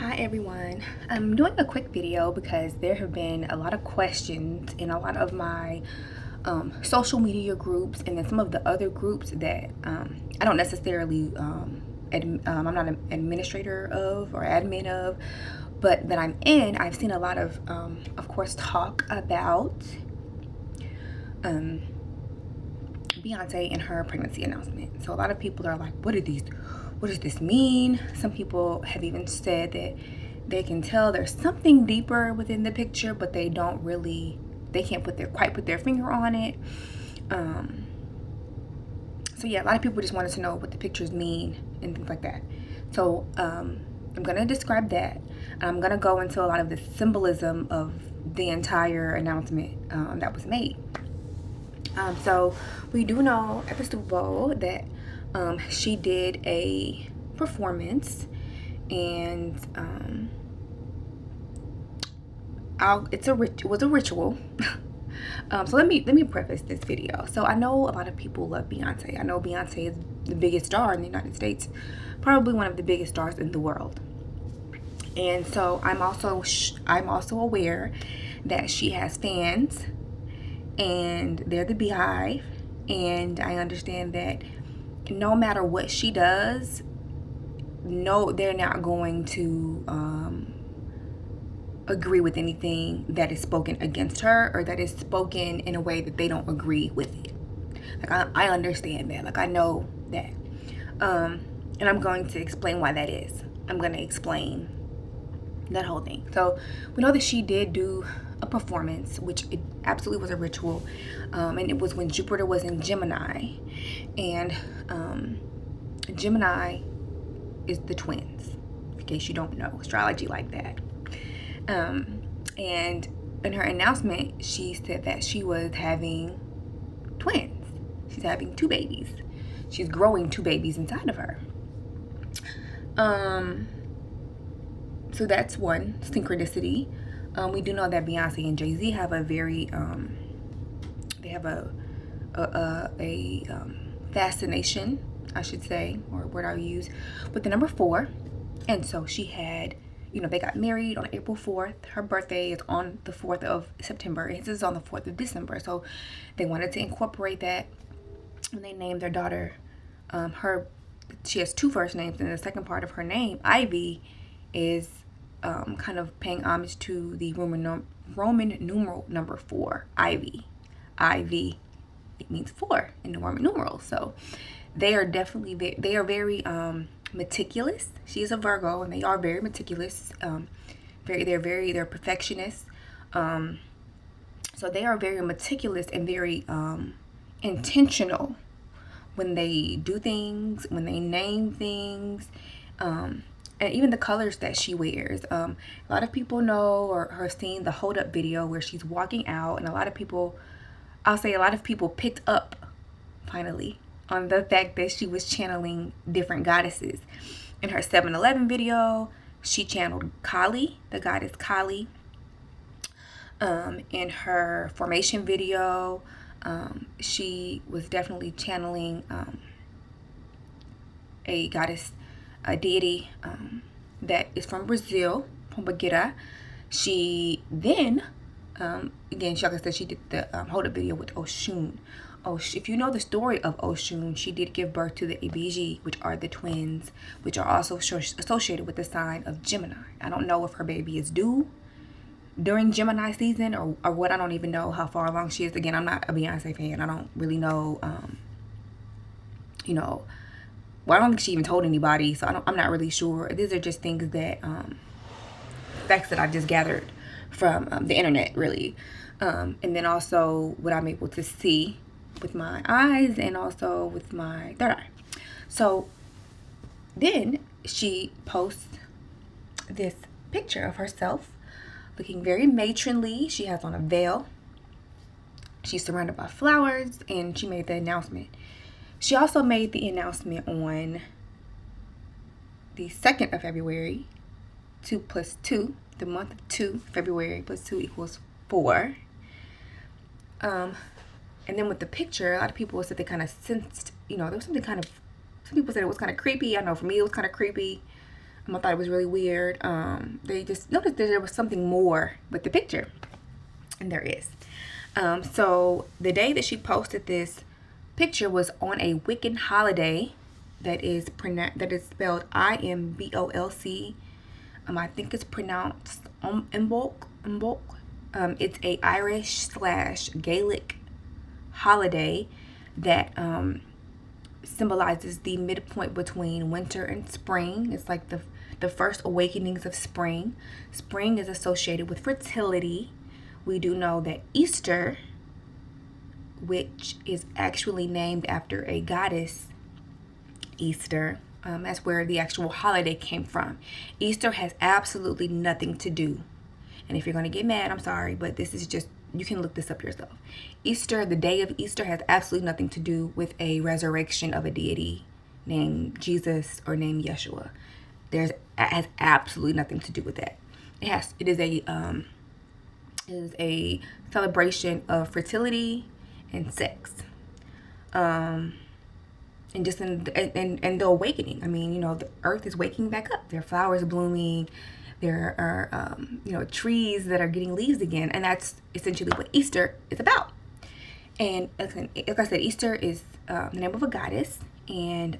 Hi everyone. I'm doing a quick video because there have been a lot of questions in a lot of my social media groups and then some of the other groups that I don't necessarily I'm not an administrator of or admin of, but that I'm in. I've seen a lot of course, talk about Beyonce and her pregnancy announcement. So a lot of people are like, what does this mean? Some people have even said that they can tell there's something deeper within the picture, but they can't quite put their finger on it. So yeah, a lot of people just wanted to know what the pictures mean and things like that. So I'm gonna describe that. I'm gonna go into a lot of the symbolism of the entire announcement that was made. So we do know at the Super Bowl that she did a performance, and it was a ritual. So let me preface this video. So I know a lot of people love Beyonce. I know Beyonce is the biggest star in the United States, probably one of the biggest stars in the world. And so I'm also aware that she has fans, and they're the Beehive, and I understand that no matter what she does, no, they're not going to agree with anything that is spoken against her or that is spoken in a way that they don't agree with it. Like I understand that. Like I know that. And I'm going to explain why that is. I'm going to explain that whole thing. So we know that she did do a performance, which it absolutely was a ritual, and it was when Jupiter was in Gemini, and Gemini is the twins, in case you don't know astrology like that. And in her announcement, she said that she was having twins. She's having two babies. She's growing two babies inside of her. So that's one synchronicity. We do know that Beyonce and Jay-Z have a very they have a fascination, I should say, or word I'll use, with the number 4. And so she had, they got married on April 4th. Her birthday is on the 4th of September. His is on the 4th of December. So they wanted to incorporate that when they named their daughter. She has 2 first names, and the second part of her name, Ivy, is kind of paying homage to the Roman numeral number 4, Ivy. Ivy, it means 4 in the Roman numeral. So they are very meticulous. She is a Virgo, and they are very meticulous. They're perfectionists. So they are very meticulous and very intentional when they do things, when they name things, and even the colors that she wears. A lot of people know or have seen the Hold Up video where she's walking out, and a lot of people picked up finally on the fact that she was channeling different goddesses. In her 7-Eleven video, she channeled Kali, the goddess Kali. In her formation video, she was definitely channeling a goddess, a deity that is from Brazil, Pombagira. She then, again, like I said, she did the Hold Up video with Oshun. If you know the story of Oshun, she did give birth to the Ibiji, which are the twins, which are also associated with the sign of Gemini. I don't know if her baby is due during Gemini season or what. I don't even know how far along she is. Again, I'm not a Beyonce fan. I don't really know, I don't think she even told anybody, so I'm not really sure. These are just things that, facts that I just gathered from the internet, really. And then also what I'm able to see with my eyes and also with my third eye. So then she posts this picture of herself looking very matronly. She has on a veil. She's surrounded by flowers, and she made the announcement. She also made the announcement on the 2nd of February, 2 plus 2, the month of 2, February plus 2 equals 4. And then with the picture, a lot of people said they kind of sensed, there was something some people said it was kind of creepy. I know for me it was kind of creepy. I thought it was really weird. They just noticed that there was something more with the picture, and there is. So the day that she posted this picture was on a Wiccan holiday that is spelled Imbolc. I think it's pronounced Imbolc. It's a Irish / Gaelic holiday that symbolizes the midpoint between winter and spring. It's like the first awakenings of spring. Spring is associated with fertility. We do know that Easter, which is actually named after a goddess, Easter, that's where the actual holiday came from. Easter has absolutely nothing to do, and if you're going to get mad, I'm sorry, but this is just, you can look this up yourself. Easter, the day of Easter, has absolutely nothing to do with a resurrection of a deity named Jesus or named Yeshua. It has absolutely nothing to do with that. It is a celebration of fertility and sex. And just in the awakening. I mean, the earth is waking back up. There are flowers blooming. There are, trees that are getting leaves again. And that's essentially what Easter is about. And like I said, Easter is the name of a goddess. And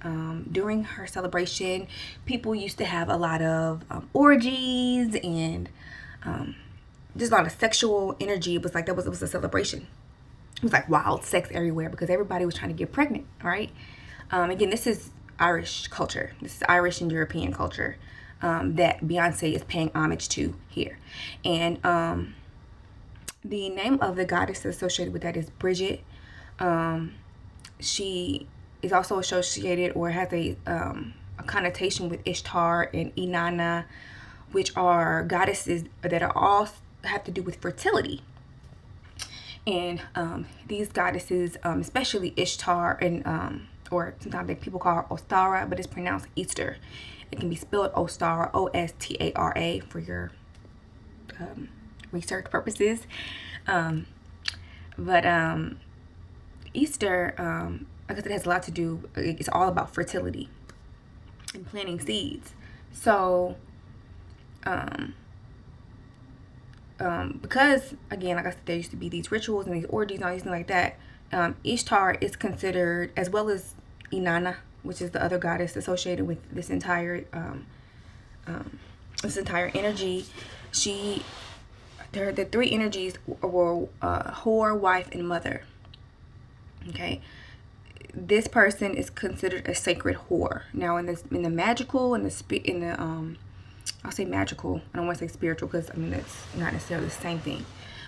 during her celebration, people used to have a lot of orgies and just a lot of sexual energy. It was a celebration. It was like wild sex everywhere because everybody was trying to get pregnant, right? Again, this is Irish culture. This is Irish and European culture that Beyonce is paying homage to here. And the name of the goddess associated with that is Bridget. She is also associated or has a connotation with Ishtar and Inanna, which are goddesses that are all have to do with fertility. And these goddesses, especially Ishtar and or sometimes people call her Ostara, but it's pronounced Easter. It can be spelled Ostara, Ostara, for your research purposes. But Easter, I guess it has a lot to do, it's all about fertility and planting seeds. So, because, again, like I said, there used to be these rituals and these orgies and all these things like that, Ishtar is considered, as well as Inanna, which is the other goddess associated with this entire energy. The three energies were whore, wife, and mother. Okay, this person is considered a sacred whore. Now, in the magical and I'll say magical. I don't want to say spiritual because that's not necessarily the same thing.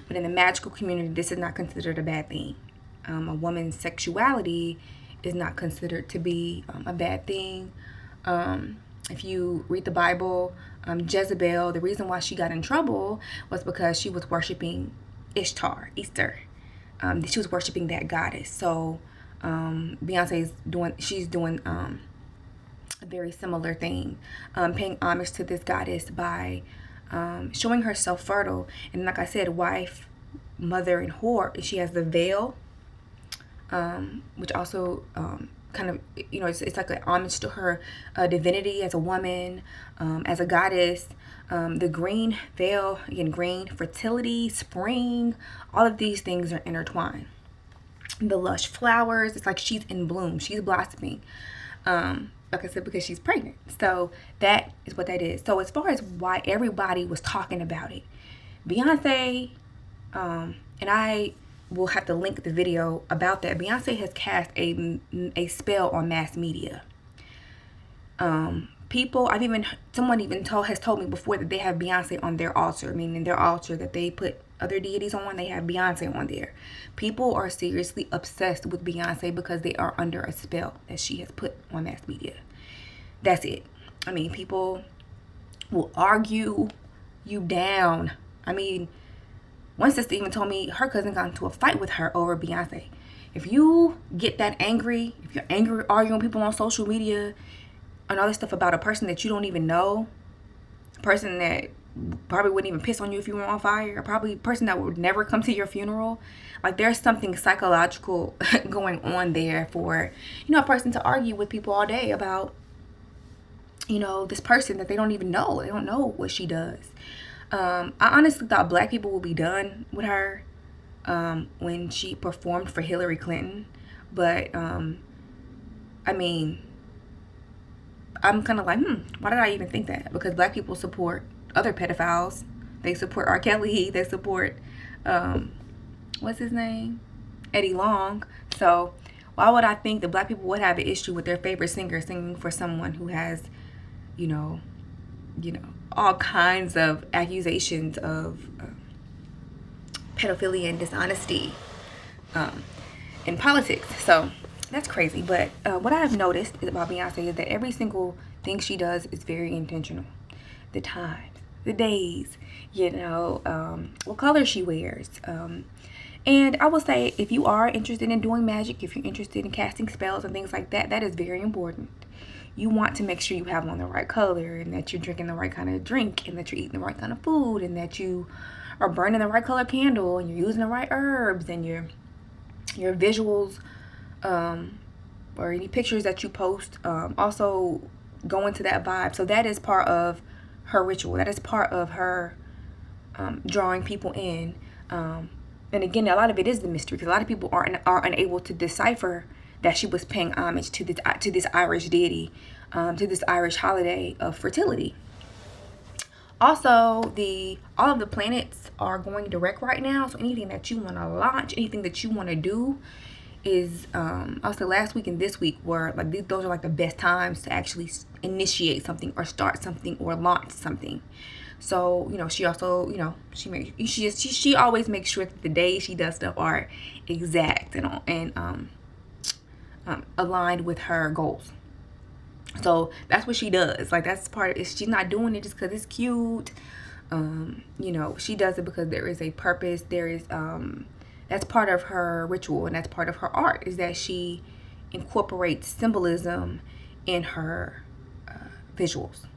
But in the magical community, this is not considered a bad thing. A woman's sexuality is not considered to be a bad thing. If you read the Bible, Jezebel, the reason why she got in trouble was because she was worshiping Ishtar, Easter. She was worshiping that goddess. So Beyonce is doing a very similar thing, paying homage to this goddess by showing herself fertile. And like I said, wife, mother, and whore. She has the veil, which also kind of, it's like an homage to her divinity as a woman, as a goddess. The green veil, again, green, fertility, spring, all of these things are intertwined. The lush flowers, it's like she's in bloom, she's blossoming. Like I said, because she's pregnant. So that is what that is. So as far as why everybody was talking about it, Beyonce, and I will have to link the video about that. Beyonce has cast a spell on mass media. Someone has told me before that they have Beyonce on their altar, meaning their altar that they put other deities on, they have Beyonce on there. People are seriously obsessed with Beyonce because they are under a spell that she has put on mass media. That's it. People will argue you down. One sister even told me her cousin got into a fight with her over Beyonce. If you get that angry, if you're angry arguing with people on social media and all this stuff about a person that you don't even know, a person that probably wouldn't even piss on you if you were on fire, probably a person that would never come to your funeral, like there's something psychological going on there for a person to argue with people all day about you know, this person that they don't even know. They don't know what she does. I honestly thought black people would be done with her when she performed for Hillary Clinton. But, I mean, I'm kind of like, why did I even think that? Because black people support other pedophiles. They support R. Kelly. They support, what's his name? Eddie Long. So why would I think that black people would have an issue with their favorite singer singing for someone who has, you know, all kinds of accusations of pedophilia and dishonesty in politics? So that's crazy. But what I have noticed about Beyonce is that every single thing she does is very intentional. The times, the days, what color she wears. And I will say, if you are interested in doing magic, if you're interested in casting spells and things like that, that is very important. You want to make sure you have on the right color, and that you're drinking the right kind of drink, and that you're eating the right kind of food, and that you are burning the right color candle, and you're using the right herbs, and your visuals or any pictures that you post also go into that vibe. So that is part of her ritual. That is part of her drawing people in. And again, a lot of it is the mystery, because a lot of people are unable to decipher that she was paying homage to this Irish deity, to this Irish holiday of fertility. Also, all of the planets are going direct right now. So anything that you want to launch, anything that you want to do, is also last week and this week were like, those are like the best times to actually initiate something or start something or launch something. So, she also, she always makes sure that the days she does stuff are exact and aligned with her goals. So that's what she does. Like, that's part of it. She's not doing it just because it's cute. She does it because there is a purpose. There is, that's part of her ritual, and that's part of her art, is that she incorporates symbolism in her visuals.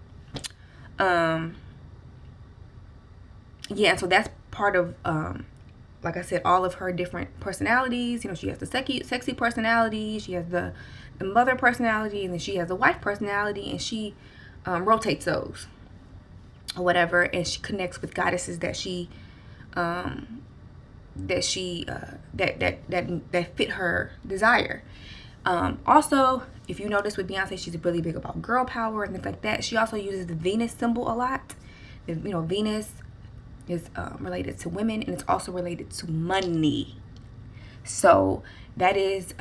And so that's part of, like I said, all of her different personalities. She has the sexy personality, she has the mother personality, and then she has the wife personality, and she rotates those or whatever, and she connects with goddesses that fit her desire. Also, if you notice with Beyonce, she's really big about girl power and things like that. She also uses the Venus symbol a lot. Venus is related to women, and it's also related to money. So that is,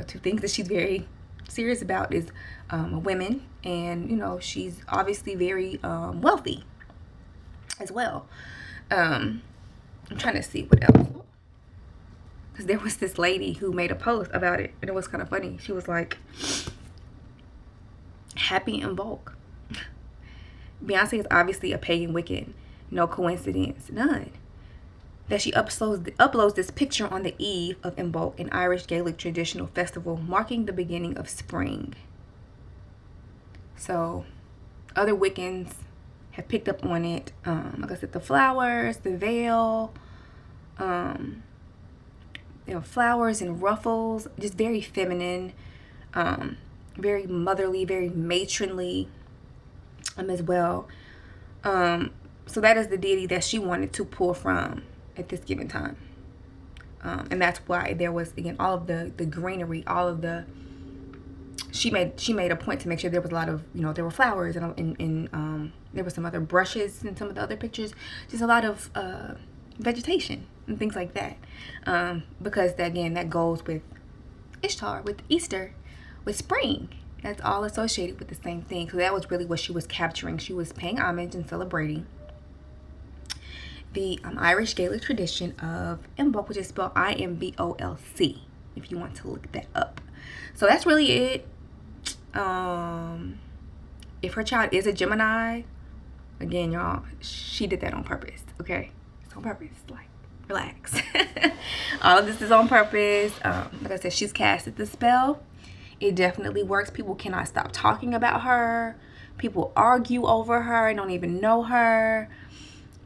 two things that she's very serious about is women, and she's obviously very wealthy as well. I'm trying to see what else, because there was this lady who made a post about it, and it was kind of funny. She was like, happy Imbolc. Beyonce is obviously a pagan Wiccan. No coincidence, none, that she uploads this picture on the eve of Imbolc, an Irish Gaelic traditional festival marking the beginning of spring. So other Wiccans have picked up on it. Like I said, the flowers, the veil, flowers and ruffles, just very feminine, very motherly, very matronly as well. So that is the deity that she wanted to pull from at this given time. And that's why there was, again, all of the greenery, all of the, she made a point to make sure there was a lot of, there were flowers and there were some other brushes in some of the other pictures, just a lot of vegetation and things like that. Because again, that goes with Ishtar, with Easter, with spring. That's all associated with the same thing. So that was really what she was capturing. She was paying homage and celebrating the Irish Gaelic tradition of Imbolc, which is spelled Imbolc, if you want to look that up. So that's really it. If her child is a Gemini, again, y'all, she did that on purpose, okay? It's on purpose. Like, relax. All of this is on purpose. Like I said, she's casted the spell. It definitely works. People cannot stop talking about her. People argue over her and don't even know her.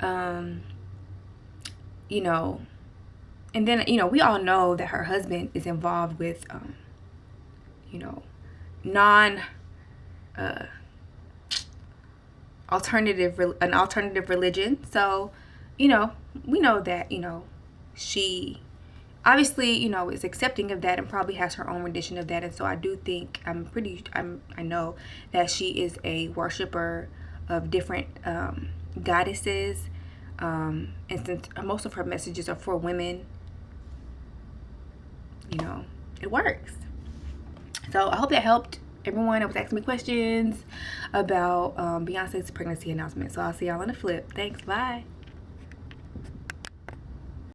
And then, we all know that her husband is involved with, an alternative religion. So, you know, we know that, you know, she obviously, you know, is accepting of that and probably has her own rendition of that. And so I do think I know that she is a worshiper of different goddesses. And since most of her messages are for women, you know, it works. So I hope that helped everyone that was asking me questions about Beyonce's pregnancy announcement. So I'll see y'all on the flip. Thanks. Bye.